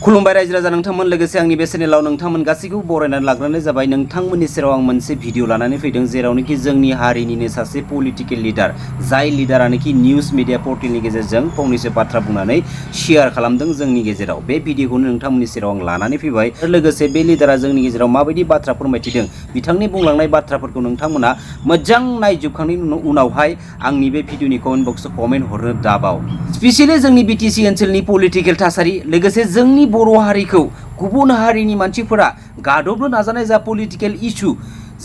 खुलुमबाय रायजो राजा नोंथांमोन लोगोसे आंनि बे चेनेलाव नोंथांमोन गासैखौबो बरायनानै लाग्रोनाय जाबाय। नोंथांमोननि सेराव आं मोनसे भिडिअ लानानै फैदों जेरावनोखि जोंनि हारिनिनो सासे पलिटिकेल लिडार जाय लिडारानोखि निउज मिडिया पर्टेलनि गेजेरजों फंनैसो बाथ्रा बुंनानै शेयार खालामदों जोंनि गेजेराव। बे भिडिअखौनो नोंथांमोननि सेराव आं लानानै फैबाय। लोगोसे बे लिडारा जोंनि गेजेराव माबायदि बाथ्रा फोरमायथिदों बिथांनि बुंलांनाय बाथ्राफोरखौ नोंथांमोना मोजां नायजोबखांनायनि उनावहाय आंनि बे भिडिअनि कमेन्ट बक्सआव कमेन्ट हरनो दाबाव। स्पेसियली जोंनि BTC ओनसोलनि पलिटिकेल थासारि लोगोसे जोंनि बर' हारिखौ गुबुन हारिनि मानसिफोरा गादबनो नाजानाय जा पलिटिकेल इशु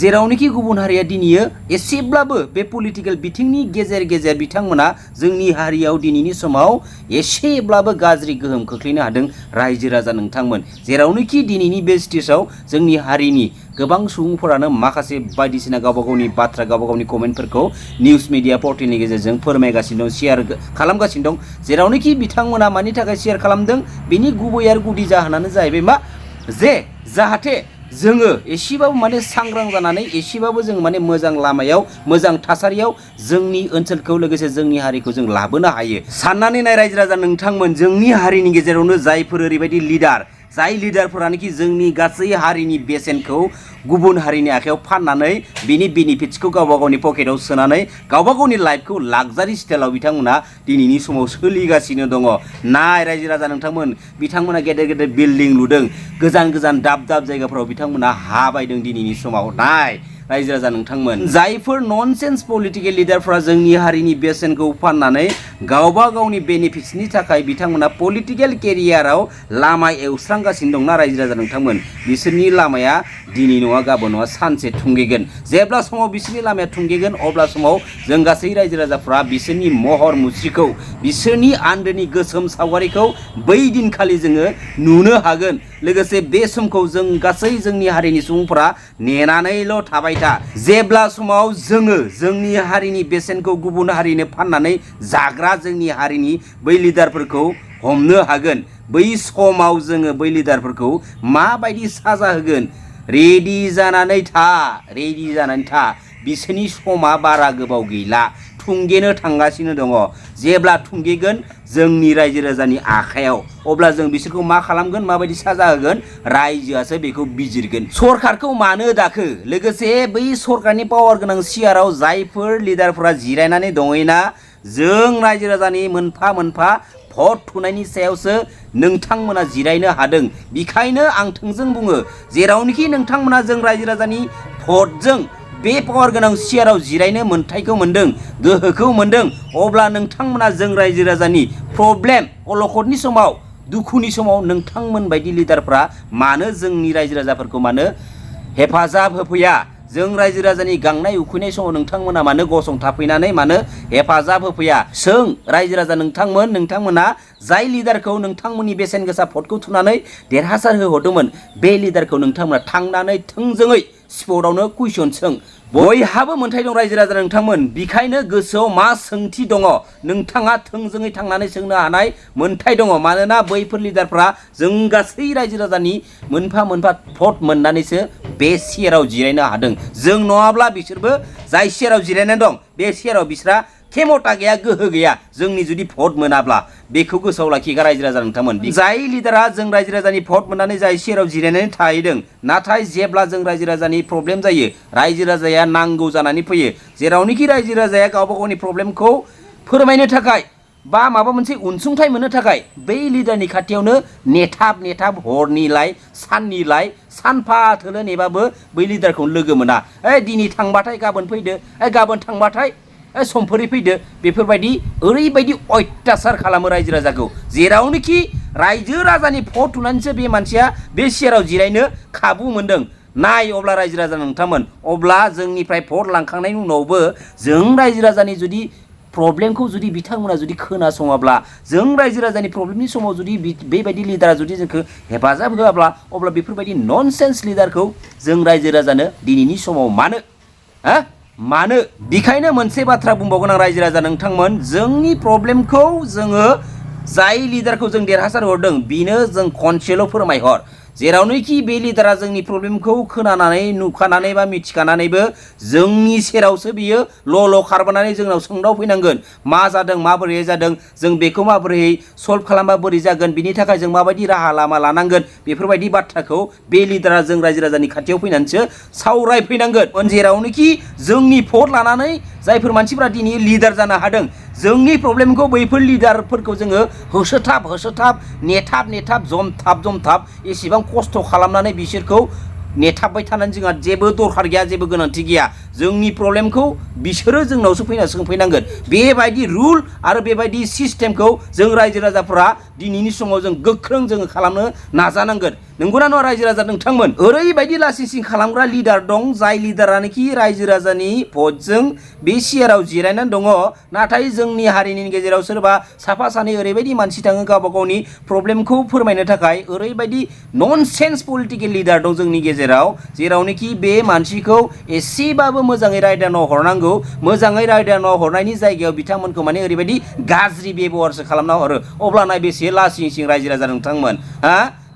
जेरावनोखि गुबुन हारिया दिनैयो एसेब्लाबो बे पलिटिकेल बिथिंनि गेजेर गेजेर बिथांमोना जोंनि हारियाव दिनैनि समाव एसेब्लाबो गाज्रि गोहोम खोख्लैनो हादों रायजो राजा नोंथांमोन। जेरावनोखि दिनैनि बे स्टेजाव जोंनि हारिनि गोबां सुबुंफोरानो माखासे बायदिसिना गावबा गावनि बाथ्रा गावबा गावनि कमेन्टफोरखौ निउज मिडिया पर्टेलनि गेजेरजों फोरमायगासिनो दं, शेयार खालामगासिनो दं। जेरावनोखि बिथांमोना मानि थाखाय शेयार खालामदों बेनि गुबै आरो गुदि जाहोनानो जाहैबाय मा जे जाहाथे जोङो एसेबाबो माने सांग्रां जानानै एसेबाबो जों माने मोजां लामायाव मोजां थासारियाव जोंनि ओनसोलखौ लोगोसे जोंनि हारिखौ जों लाबोनो हायो। साननानै नाय रायजो राजा नोंथांमोन, जोंनि हारिनि गेजेरावनो जायफोर ओरैबायदि लिडार जाय लिडारफोरानोखि जोंनि गासै हारिनि बेसेनखौ गुबुन हारिनि आखायाव फाननानै बिनि बेनिफिट्सखौ गावबा गावनि पकेटाव सोनानै गावबा गावनि लाइफखौ लाक्जारि स्टाइलाव बिथांमोना दिनैनि समाव सोलिगासिनो दङ। नाय रायजो राजा नोंथांमोन, बिथांमोना गेदेर गेदेर बिल्डिं लुदों, गोजान गोजान दाब दाब जायगाफोराव बिथांमोना हा बायदों दिनैनि समाव। नाय रायजो राजा नोंथांमोन, जायफोर ननसेन्स पलिटिकेल लिडारफ्रा जोंनि हारिनि बेसेनखौ फाननानै गावबा गावनि बेनिफिट्सनि थाखाय बिथांमोना पलिटिकेल केरियाराव लामा एवस्रांगासिनो दंना रायजो राजा नोंथांमोन, बिसोरनि लामाया दिनै नङा गाबोन नङा सानसे थुंगेगोन। जेब्ला समाव बिसोरनि लामाया थुंगेगोन अब्ला समाव जों गासै रायजो राजाफ्रा बिसोरनि महर मुस्रिखौ बिसोरनि आन्दोनि गोसोम सावगारिखौ बै दिनखालि जोङो नुनो हागोन। लोगोसे बे समखौ जों गासै जोंनि हारिनि सुबुंफोरा नेनानैल' थाबाय था। जेब्ला समाव जोङो जोंनि हारिनि बेसेनखौ गुबुन हारिनो फाननानै जाग्रा जोंनि हारिनि बै लिडारफोरखौ हमनो हागोन, बै समाव जोङो बै लिडारफोरखौ माबायदि साजा होगोन रेडि जानानै था, रेडि जानानै था। बिसोरनि समा बारा गोबाव गैला, थुंगेनो थांगासिनो दङ। जेब्ला थुंगेगोन जोंनि रायजो राजानि आखायाव अब्ला जों बिसोरखौ मा खालामगोन, माबायदि साजा होगोन रायजोआसो बेखौ बिजिरगोन। सरखारखौ मानो दाखो, लोगोसे बै सरखारनि पावार गोनां सियाराव जायफोर लिडारफोरा जिरायनानै दङैना, जों रायजो राजानि मोनफा मोनफा भट थुनायनि सायावसो नोंथांमोना जिरायनो हादों। बेखायनो आं थोंजों बुङो, जेरावनोखि नोंथांमोना जों रायजो राजानि भटजों बे पावार गोनां सियाराव जिरायनो मोन्थायखौ मोन्दों, गोहोखौ मोन्दों, अब्ला नोंथांमोना जों रायजो राजानि प्रब्लेम अलखदनि समाव दुखुनि समाव नोंथांमोन बायदि लिडारफ्रा मानो जोंनि रायजो राजाफोरखौ मानो हेफाजाब होफैया? जों रायजो राजानि गांनाय उखैनाय समाव नोंथांमोना मानो गसंथाफैनानै मानो हेफाजाब होफैया? सों रायजो राजा नोंथांमोना जाय लिडारखौ नोंथांमोननि बेसेन गोसा भटखौ थुनानै देरहासार होहरदोंमोन बे लिडारखौ नोंथांमोना थांनानै थोंजोङै स्पटआवनो कुइसन सों। बयहाबो मोन्थाय दं रायजो राजा नोंथांमोन, बेखायनो गोसोआव मा सोंथि दङ नोंथाङा थोंजोङै थांनानै सोंनो हानाय मोन्थाय दङ। मानोना बैफोर लिडारफ्रा जों गासै रायजो राजानि मोनफा मोनफा भट मोननानैसो बे सियाराव जिरायनो हादों। जों नङाब्ला बिसोरबो जाय सियाराव जिरायनानै दं बे सियाराव बिसोरहा खेमता गैया, गोहो गैया, जोंनि जुदि भट मोनाब्ला। बेखौ गोसोआव लाखिगा रायजो राजा नोंथांमोन। जाय लिडारा जों रायजो राजानि भट मोननानै जाय सियाराव जिरायनानै थाहैदों, नाथाय जेब्ला जों रायजो राजानि प्रब्लेम जायो, रायजो राजाया नांगौ जानानै फैयो, जेरावनोखि रायजो राजाया गावबा गावनि प्रब्लेमखौ फोरमायनो थाखाय बा माबा मोनसे अनसुंथाइ मोननो थाखाय बै लिडारनि खाथियावनो नेथाब नेथाब हरनिलाय साननिलाय सानफा थोलो नेबाबो बै लिडारखौ लोगो मोना। दिनै थांबाथाय गाबोन फैदो, गाबोन थांबाथाय समफोरै फैदो, बेफोरबायदि ओरैबायदि अयथासार खालामो रायजो राजाखौ, जेरावनोखि रायजो राजानि भट थुनानैसो बे मानसिया बे सियाराव जिरायनो खाबु मोन्दों। नाय अब्ला रायजो राजा नोंथांमोन, अब्ला जोंनिफ्राय भट लांखांनायनि उनावबो जों रायजो राजानि जुदि प्रब्लेमखौ जुदि बिथांमोना जुदि खोनासङाब्ला, जों रायजो राजानि प्रब्लेमनि समाव जुदि बेबायदि लिडारा जुदि जोंखौ हेफाजाब होआब्ला, अब्ला बेफोरबायदि ननसेन्स लिडारखौ जों रायजो राजानो दिनैनि समाव मानो? बेखायनो मोनसे बाथ्रा बुंबावगोन आं रायजो राजा नोंथांमोन, जोंनि प्रब्लेमखौ जोङो जाय लिडारखौ जों देरहासार हरदों बेनो जों खनसेल' फोरमायहर। जेरावनोखि बे लिडारा जोंनि प्रब्लेमखौ खोनानानै नुखानानै बा मिथिखानानैबो जोंनि सेरावसो बियो ल' खारबोनानै जोंनाव सोंदाव फैनांगोन मा जादों माबोरै जादों जों बेखौ माबोरै सल्भ खालामबा बोरै जागोन बिनि थाखाय जों माबायदि राहा लामा लानांगोन बेफोरबायदि बाथ्राखौ बे लिडारा जों रायजो राजानि खाथियाव फैनानैसो सावरायफैनांगोन जेरावनोखि जोंनि भट लानानै जायफोर मानसिफ्रा दिनै लिडार जानो हादों जोंनि प्रब्लेमखौ बैफोर लिडारफोरखौ जोङो होसोथाब नेथाब जमथाब एसेबां खस्थ' खालामनानै बिसोरखौ नेथाबबाय थानानै जोंहा जेबो दरखार गैया जेबो गोनांथि गैया जोंनि प्रब्लेमखौ बिसोरो जोंनावसो फैना सोंफैनांगोन बेबायदि रुल आरो बेबायदि सिस्टेमखौ जों रायजो राजाफोरा दिनैनि समाव जों गोख्रों जोङो खालामनो नाजानांगोन नंगौना नङा रायजो राजा नोंथांमोन ओरैबायदि लासिंसिं खालामग्रा लिडार दं जाय लिडारानोखि रायजो राजानि भटजों बे सियाराव जिरायनानै दङ नाथाय जोंनि हारिनि गेजेराव सोरबा साफा सानै ओरैबायदि मानसि थाङो गावबा गावनि प्रब्लेमखौ फोरमायनो थाखाय ओरैबायदि ननसेन्स पलिटिकेल लिडार दं जोंनि गेजेराव जेरावनोखि बे मानसिखौ एसेबाबो मोजाङै रायदानाव हरनांगौ मोजाङै रायदानाव हरनायनि जायगायाव बिथांमोनखौ माने ओरैबायदि गाज्रि बेबहारसो खालामना हरो अब्लाना बेसे लासिंसिं रायजो राजा नोंथांमोन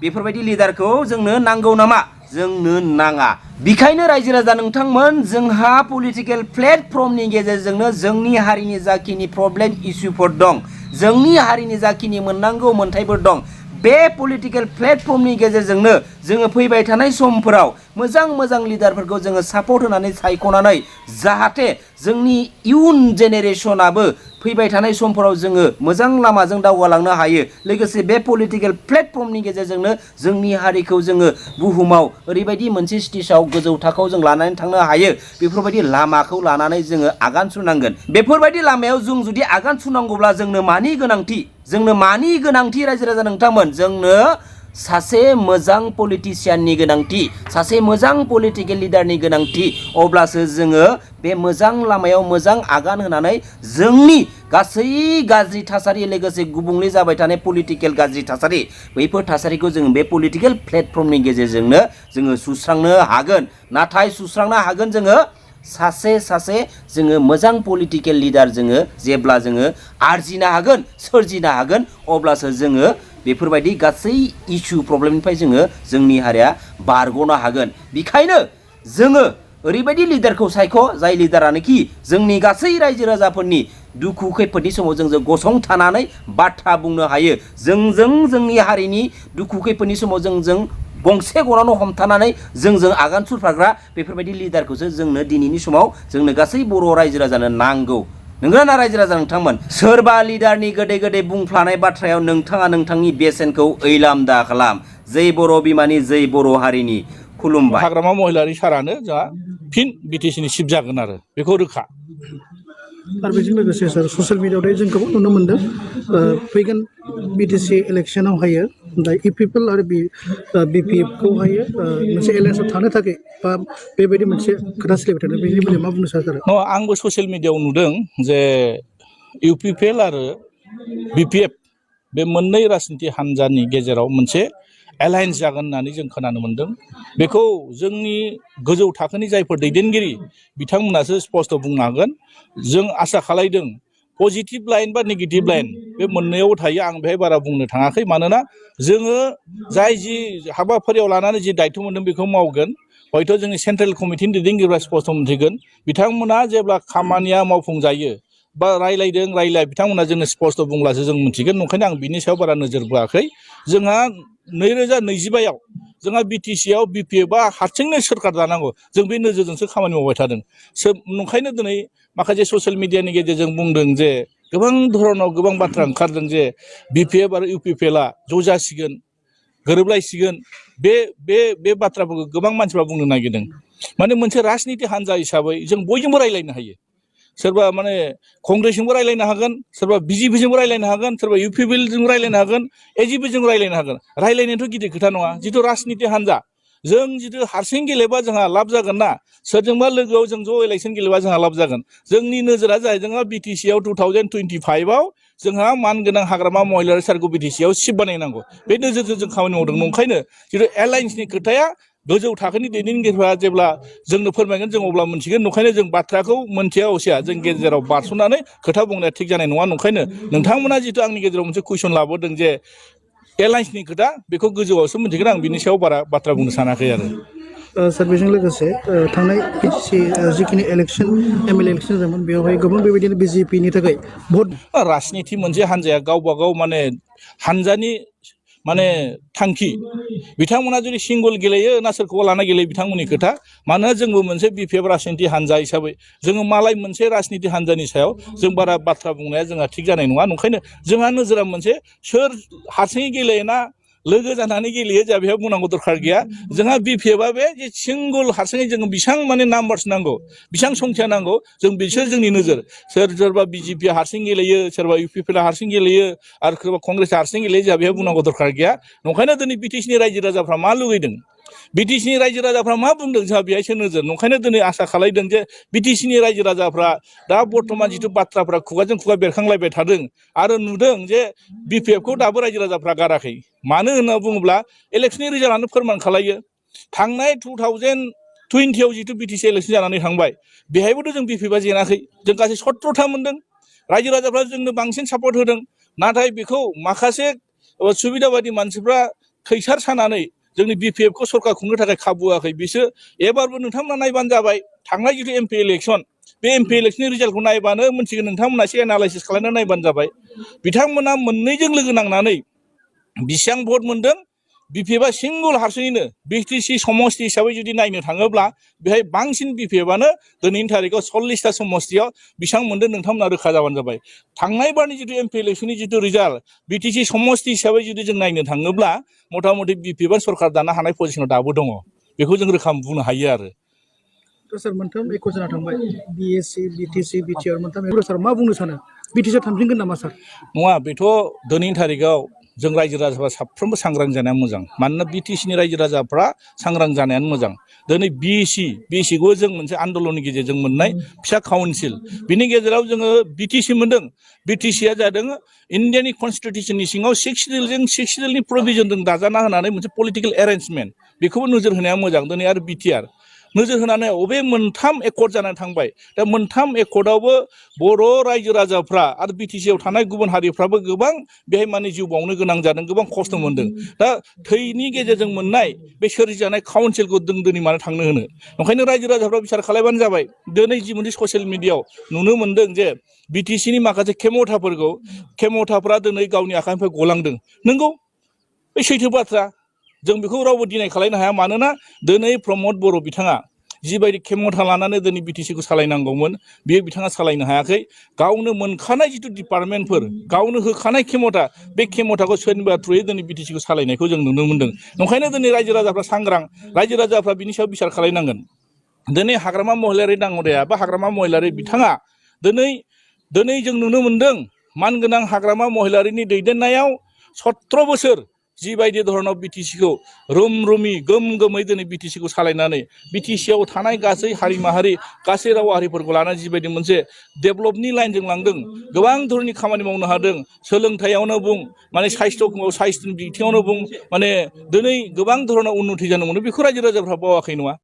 बेफोरबायदि लिडारखौ जोंनो नांगौ नामा जोंनो नाङा बेखायनो रायजो राजा नोंथांमोन जोंहा पलिटिकेल प्लेटफर्मनि गेजेरजोंनो जोंनि हारिनि जाखिनि प्रब्लेम इस्युफोर दं जोंनि हारिनि जाखिनि मोननांगौ मोन्थायफोर दं बे पलिटिकेल प्लेटफर्मनि गेजेरजोंनो जोङो फैबाय थानाय समफोराव मोजां लिडारफोरखौ जोङो सापर्ट होनानै सायख'नानै जाहाथे जोंनि इयुन जेनेरेशनाबो फैबाय थानाय समफोराव जोङो मोजां लामाजों दावगालांनो हायो लोगोसे बे पलिटिकेल प्लेटफर्मनि गेजेरजोंनो जोंनि हारिखौ जोङो बुहुमाव ओरैबायदि मोनसे स्टेजाव गोजौ थाखोआव जों लानानै थांनो हायो बेफोरबायदि लामाखौ लानानै जोङो आगान सुरनांगोन बेफोरबायदि लामायाव जों जुदि आगान सुरनांगौब्ला जोंनो मानि गोनांथि रायजो राजा नोंथांमोन जोंनो सासे मोजां पलिटिशियाननि गोनांथि सासे मोजां पलिटिकेल लिडारनि गोनांथि अब्लासो जोङो बे मोजां लामायाव मोजां आगान होनानै जोंनि गासै गाज्रि थासारि लोगोसे गुबुंले जाबाय थानाय पलिटिकेल गाज्रि थासारि बैफोर थासारिखौ जोङो बे पलिटिकेल प्लेटफर्मनि गेजेरजोंनो जोङो सुस्रांनो हागोन नाथाय सुस्रांनो हागोन जोङो सासे जोङो मोजां पलिटिकेल लिडार जोङो जेब्ला जोङो आरजिनो हागोन सोरजिनो हागोन अब्लासो जोङो बेफोरबायदि गासै इस्यु प्रब्लेमनिफ्राय जोङो जोंनि हारिया बारग'नो हागोन बेखायनो जोङो ओरैबायदि लिडारखौ सायख' जाय लिडारानोखि जोंनि गासै रायजो राजाफोरनि दुखु खैफोदनि समाव जों गसंथानानै बाथ्रा बुंनो हायो जोंनि हारिनि दुखु खैफोदनि समाव जों गंसे गनावनो हमथानानै जोंजों आगान सुरफाग्रा बेफोरबायदि लिडारखौसो जोंनो दिनैनि समाव जोंनो गासै बर' रायजो राजानो नांगौ नंगौना ना रायजो राजा नोंथांमोन सोरबा लिडारनि गोदै बुंफ्लानाय बाथ्रायाव नोंथाङा नोंथांनि बेसेनखौ ओइलाम दा खालाम जै बर' बिमानि जै बर' हारिनि खुलुमबाय हाग्रामा महिलारि सारानो जोंहा फिन बिटिसिनि चिफ जागोन आरो बेखौ रोखा आरो बेजों लोगोसे सार ससियेल मिडियायाव जों गोबां नुनो मोन्दों फैगोन बिटिसि इलेक्सनावहायो दा इपिपिएल आरो बिपिएफखौहायो मोनसे एलायन्सआव थानो थाखाय बा बेबायदि मोनसे खोथा सोलिबाय थादों बेनि बेलायाव मा बुंनो सार आंबो ससियेल मिडियायाव नुदों जे इउपिपिएल आरो बिपिएफ बे मोननै राजनिति हान्जानि गेजेराव मोनसे एलायन्स जागोन होननानै जों खोनानो मोन्दों बेखौ जोंनि गोजौ थाखोनि जायफोर दैदेनगिरि बिथांमोनासो स्पष्ट बुंनो हागोन जों आसा खालायदों पजिटिभ लाइन बा नेगेटिभ लाइन बे मोननैयाव थायो आं बेहाय बारा बुंनो थाङाखै मानोना जोङो जाय जि हाबाफारियाव लानानै जि दायथ' मोन्दों बेखौ मावगोन हयथ' जोंनि सेन्ट्रेल कमिटिनि दैदेनगिरिफ्रा स्पष्ट मोनथिगोन बिथांमोना जेब्ला खामानिया मावफुंजायो बा रायलाय बिथांमोना जोंनो स्पष्ट बुंब्लासो जों मिथिगोन ओंखायनो आं बिनि सायाव बारा नोजोर बोआखै जोंहा 2025आव जोंहा बिटिसिआव बिपिएफआ हारसिंनो सोरखार दानांगौ जों बे नोजोरजोंसो खामानि मावबाय थादों ओंखायनो दिनै माखासे ससियेल मिडियानि गेजेरजों बुंदों जे गोबां धरनाव गोबां बाथ्रा ओंखारदों जे बिपिएफ आरो इउपिपिएलआ ज' जासिगोन गोरोबलायसिगोन बे बाथ्राफोरखौ गोबां मानसिफ्रा बुंनो नागिरदों माने मोनसे राजनिति हान्जा हिसाबै जों बयजोंबो रायलायनो हायो सोरबा माने कंग्रेसजोंबो रायलायनो हागोन सोरबा बिजेपिजोंबो रायलायनो हागोन सोरबा इउपिपिएलजों रायलायनो हागोन एजिपिजों रायलायनो हागोन रायलायनायाथ' गिदिर खोथा नङा जिथु राजनिति हान्जा जों जिथु हारसिं गेलेबा जोंहा लाब जागोन ना सोरजोंबा लोगोआव जों ज' इलेक्सन गेलेबा जोंहा लाब जागोन जोंनि नोजोरा जाहैबाय जोंहा बिटिसिआव 2025आव जोंहा मानगोनां हाग्रामा महिलारि सार्कल बिटिसिआव सिट बानायनांगौ बे नोजोरजों जों खामानि मावदों ओंखायनो जिथु एलायन्सनि खोथाया गोजौ थाखोनि दैदेनगिरिफ्रा जेब्ला जोंनो फोरमायगोन जों अब्ला मोनथिगोन ओंखायनो जों बाथ्राखौ मोनथिया असिया जों गेजेराव बारस'नानै खोथा बुंनाया थिग जानाय नङा ओंखायनो नोंथांमोना जिथु आंनि गेजेराव मोनसे कुइसन लाबोदों जे एलायन्सनि खोथा बेखौ गोजौआवसो मिथिगोन आं बिनि सायाव बारा बाथ्रा बुंनो सानाखै आरो सार बेजों लोगोसे थांनाय BTC जिखिनि इलेक्सन MLA इलेक्सन जादोंमोन बेवहाय गोबां बेबायदिनो BJPनि थाखाय भट राजनिति मोनसे हान्जाया गावबा गाव माने हान्जानि माने थांखि बिथांमोना जुदि सिंगल गेलेयो ना सोरखौबा लाना गेलेयो बिथांमोननि खोथा मानोना जोंबो मोनसे BPF राजनिति हान्जा हिसाबै जोङो मालाय मोनसे राजनिति हान्जानि सायाव जों बारा बाथ्रा बुंनाया जोंहा थिग जानाय नङा ओंखायनो जोंहा नोजोरा मोनसे सोर हारसिङै गेलेयोना लोगो जानानै गेलेयो जोंहा बेयाव बुंनांगौ दरखार गैया जोंहा BPFआ बे जे सिंगल हारसिङै जोङो बेसेबां माने नाम्बार्स नांगौ बेसेबां संख्या नांगौ जों बिसोर जोंनि नोजोर सोरबा BJP हारसिं गेलेयो सोरबा UPPआ हारसिं गेलेयो आरो सोरबा कंग्रेसआ हारसिं गेलेयो जोंहा बेयाव बुंनांगौ दरखार गैया ओंखायनो दिनै BTCनि रायजो राजाफ्रा मा लुगैदों BTCनि रायजो राजाफ्रा मा बुंदों जोंहा बेहायसो नोजोर ओंखायनो दिनै आसा खालामदों जे BTCनि रायजो राजाफ्रा दा बर्थमान जिथु बाथ्राफ्रा खुगाजों खुगा बेरखांलायबाय थादों आरो नुदों जे BPFखौ दाबो रायजो राजाफ्रा गाराखै मानो होनना बुङोब्ला इलेक्सननि रिजाल्टआनो फोरमान खालायो थांनाय 2020आव जिथु BTC इलेक्सन जानानै थांबाय बेहायबोथ' जों BPFआ जेनाखै जों गासै 17था मोनदों रायजो राजाफ्रा जोंनो बांसिन सापर्ट होदों नाथाय बेखौ माखासे सुबिदाबादि मानसिफ्रा खैसार सानानै जोंनि BPFखौ सरकार खुंनो थाखाय खाबु होआखै बिसोर एबारबो नोंथांमोना नायबानो जाबाय थांनाय जिथु MP इलेक्सन बे MP इलेक्सननि रिजाल्टखौ नायबानो मोनथिगोन नोंथांमोना एसे एनालाइसिस खालामनानै नायबानो जाबाय बिथांमोना मोननैजों लोगो नांनानै बेसेबां भट मोनदों BPFआ सिंगल हारसिङैनो BTC समस्ति हिसाबै जुदि नायनो थाङोब्ला बेहाय बांसिन BPFआनो दिनैनि थारिखआव 40टा समस्तियाव बेसेबां मोनदों नोंथांमोना रोखा जाबानो जाबाय थांनाय बारनि जिथु MP इलेक्सननि जिथु रिजाल्ट BTC समस्ति हिसाबै जुदि जों नायनो थाङोब्ला मथा मथि BPFआ सरकार दानो हानाय पजिसनाव दाबो दङ बेखौ जों रोखा बुंनो हायो आरो सार मोनथाम एख' जाना थांबाय BSC BTC BTR मोनथाम सार मा बुंनो सानो BTCआ थांफिनगोन नामा सार नङा बेथ' दिनैनि थारिखआव जों रायजो राजाफ्रा साफ्रोमबो सांग्रां जानाया मोजां मानोना BTCनि रायजो राजाफ्रा सांग्रां जानायानो मोजां दिनै BECखौ जों मोनसे आन्दलननि गेजेरजों मोननाय फिसा काउन्सिल बिनि गेजेराव जोङो BTC मोनदों BTCआ जादों इन्डियानि कनस्टिटिउसननि सिङाव 6 सिडिउलनि प्रभिजनजों दाजाना होनानै मोनसे पलिटिकेल एरेन्जमेन्ट बेखौबो नोजोर होनाया मोजां दिनै आरो BTR नोजोर होनानै अबे मोनथाम एकर्ड जानानै थांबाय दा मोनथाम एकर्डआवबो बर' रायजो राजाफ्रा आरो BTCआव थानाय गुबुन हारिफ्राबो गोबां बेहाय माने जिउ बावनो गोनां जादों गोबां खस्थ' मोनदों दा थैनि गेजेरजों मोननाय बे सोरजिजानाय काउन्सिलखौ जों दिनै मानो थांनो होनो ओंखायनो रायजो राजाफ्रा बिसार खालामबानो जाबाय दिनै जि मोनसे ससियेल मिडियाआव नुनो मोनदों जे BTCनि माखासे खेमथाफ्रा दिनै गावनि आखाइनिफ्राय गलांदों नंगौ बे सैथो बाथ्रा जों बेखौ रावबो डिनाय खालामनो हाया मानोना दिनै प्रमद बर' बिथाङा जिबायदि खेमथा लानानै दिनै BTCखौ सालायनांगौमोन बेयो बिथाङा सालायनो हायाखै गावनो मोनखानाय जिथु डिपार्टमेन्टफोर गावनो होखानाय खेमथा बे खेमथाखौ सोरनिबा थ्रुयै दिनै BTCखौ सालायनायखौ जों नुनो मोनदों ओंखायनो दिनै रायजो राजाफ्रा सांग्रां रायजो राजाफ्रा बिनि सायाव बिसार खालामनांगोन दिनै हाग्रामा महिलारि दाङ'रिया बा हाग्रामा महिलारि बिथाङा दिनै जों नुनो मोनदों मानगोनां हाग्रामा महिलारिनि दैदेननायाव 17 बोसोर जिबायदि धरनाव BTCखौ रोमै गोमै दिनै BTCखौ सालायनानै BTCआव थानाय गासै हारि माहारि गासै राव हारिफोरखौ लानानै जिबायदि मोनसे डेभेलपनि लाइनजों लांदों गोबां धरननि खामानि मावनो हादों सोलोंथाइयावनो बुं माने साइस्थ'नि बिथिङावनो बुं माने दिनै गोबां धरनाव उन्नति जानो मोनो बेखौ रायजो राजाफ्रा बावाखै नङा